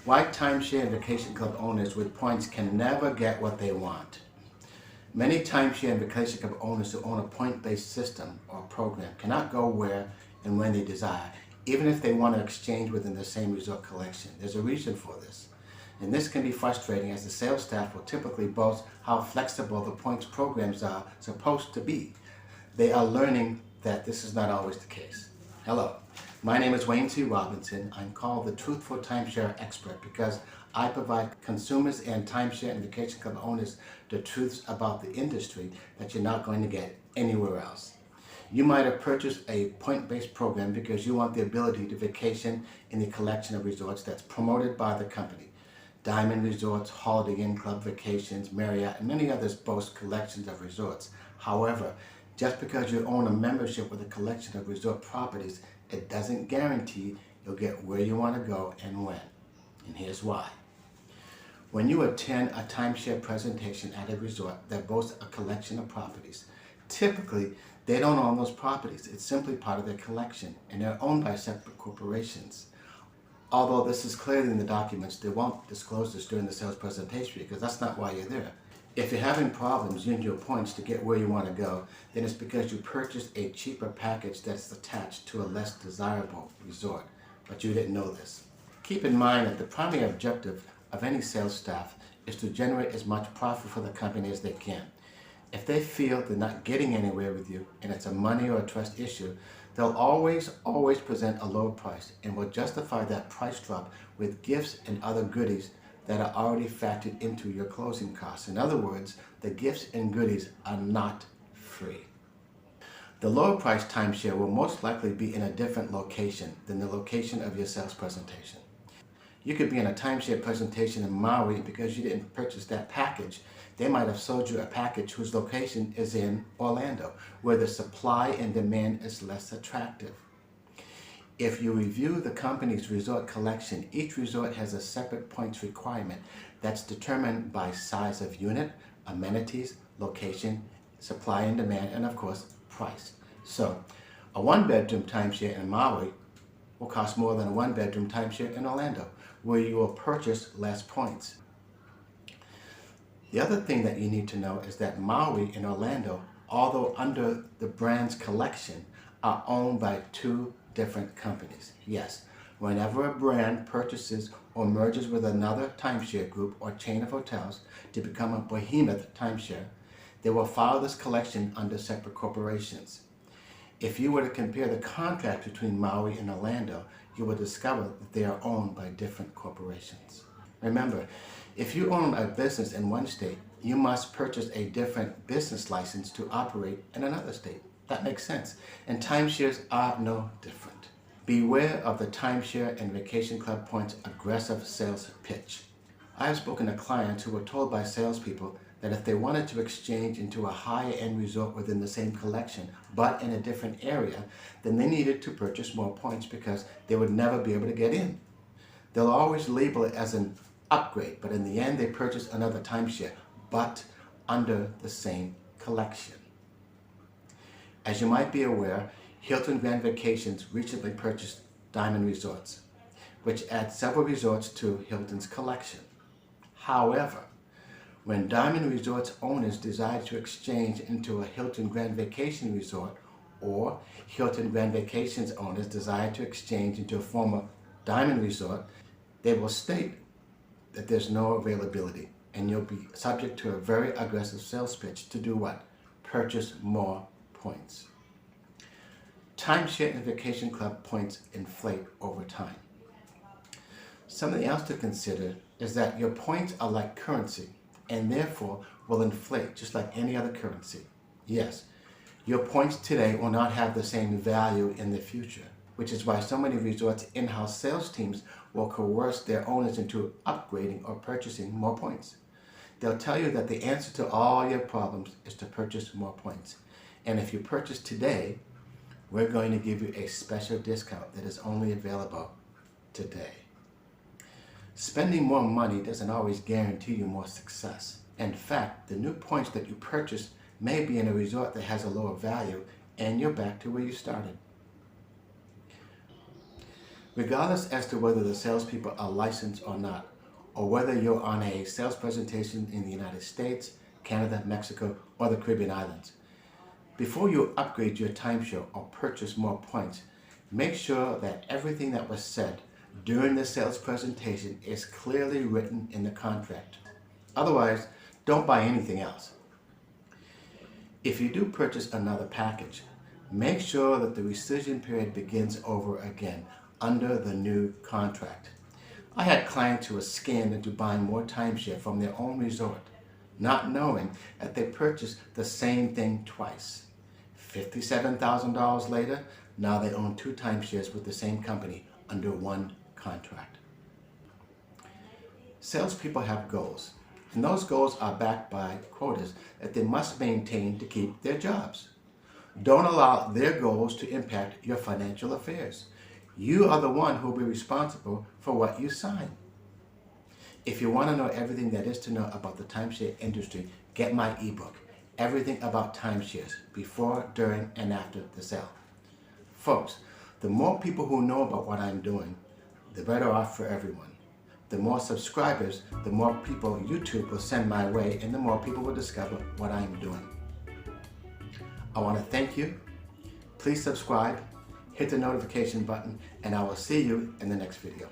Why timeshare and vacation club owners with points can never get what they want. Many timeshare and vacation club owners who own a point-based system or program cannot go where and when they desire, even if they want to exchange within the same resort collection. There's a reason for this. And this can be frustrating as the sales staff will typically boast how flexible the points programs are supposed to be. They are learning that this is not always the case. Hello, my name is Wayne C. Robinson. I'm called the Truthful Timeshare Expert because I provide consumers and timeshare and vacation club owners the truths about the industry that you're not going to get anywhere else. You might have purchased a point-based program because you want the ability to vacation in the collection of resorts that's promoted by the company. Diamond Resorts, Holiday Inn Club Vacations, Marriott, and many others boast collections of resorts. However, just because you own a membership with a collection of resort properties, it doesn't guarantee you'll get where you want to go and when. And here's why. When you attend a timeshare presentation at a resort that boasts a collection of properties, typically they don't own those properties. It's simply part of their collection, and they're owned by separate corporations. Although this is clearly in the documents, they won't disclose this during the sales presentation because that's not why you're there. If you're having problems using your points to get where you want to go, then it's because you purchased a cheaper package that's attached to a less desirable resort, but you didn't know this. Keep in mind that the primary objective of any sales staff is to generate as much profit for the company as they can. If they feel they're not getting anywhere with you and it's a money or a trust issue, they'll always present a lower price and will justify that price drop with gifts and other goodies that are already factored into your closing costs. In other words, the gifts and goodies are not free. The lower price timeshare will most likely be in a different location than the location of your sales presentation. You could be in a timeshare presentation in Maui because you didn't purchase that package. They might have sold you a package whose location is in Orlando, where the supply and demand is less attractive. If you review the company's resort collection, each resort has a separate points requirement that's determined by size of unit, amenities, location, supply and demand, and of course, price. So, a one-bedroom timeshare in Maui will cost more than a one-bedroom timeshare in Orlando, where you will purchase less points. The other thing that you need to know is that Maui and Orlando, although under the brand's collection, are owned by two different companies. Yes, whenever a brand purchases or merges with another timeshare group or chain of hotels to become a behemoth timeshare, they will file this collection under separate corporations. If you were to compare the contract between Maui and Orlando, you will discover that they are owned by different corporations. Remember, if you own a business in one state, you must purchase a different business license to operate in another state. That makes sense. And timeshares are no different. Beware of the timeshare and vacation club points aggressive sales pitch. I have spoken to clients who were told by salespeople that if they wanted to exchange into a higher-end resort within the same collection, but in a different area, then they needed to purchase more points because they would never be able to get in. They'll always label it as an upgrade, but in the end they purchase another timeshare, but under the same collection. As you might be aware, Hilton Grand Vacations recently purchased Diamond Resorts, which adds several resorts to Hilton's collection. However, when Diamond Resorts owners decide to exchange into a Hilton Grand Vacation resort, or Hilton Grand Vacations owners desire to exchange into a former Diamond Resort, they will state that there's no availability, and you'll be subject to a very aggressive sales pitch to do what? Purchase more points. Timeshare and vacation club points inflate over time. Something else to consider is that your points are like currency and therefore will inflate just like any other currency. Yes, your points today will not have the same value in the future, which is why so many resorts' in-house sales teams will coerce their owners into upgrading or purchasing more points. They'll tell you that the answer to all your problems is to purchase more points. And if you purchase today, we're going to give you a special discount that is only available today. Spending more money doesn't always guarantee you more success. In fact, the new points that you purchase may be in a resort that has a lower value, and you're back to where you started. Regardless as to whether the salespeople are licensed or not, or whether you're on a sales presentation in the United States, Canada, Mexico, or the Caribbean islands, before you upgrade your timeshare or purchase more points, make sure that everything that was said during the sales presentation is clearly written in the contract. Otherwise, don't buy anything else. If you do purchase another package, make sure that the rescission period begins over again under the new contract. I had clients who were scammed into buying more timeshare from their own resort, not knowing that they purchased the same thing twice. $57,000 later, now they own 2 timeshares with the same company under one contract. Salespeople have goals, and those goals are backed by quotas that they must maintain to keep their jobs. Don't allow their goals to impact your financial affairs. You are the one who will be responsible for what you sign. If you want to know everything there is to know about the timeshare industry, get my ebook, Everything About Timeshares, Before, During, and After the Sale. Folks, the more people who know about what I'm doing, the better off for everyone. The more subscribers, the more people YouTube will send my way, and the more people will discover what I'm doing. I want to thank you. Please subscribe, hit the notification button, and I will see you in the next video.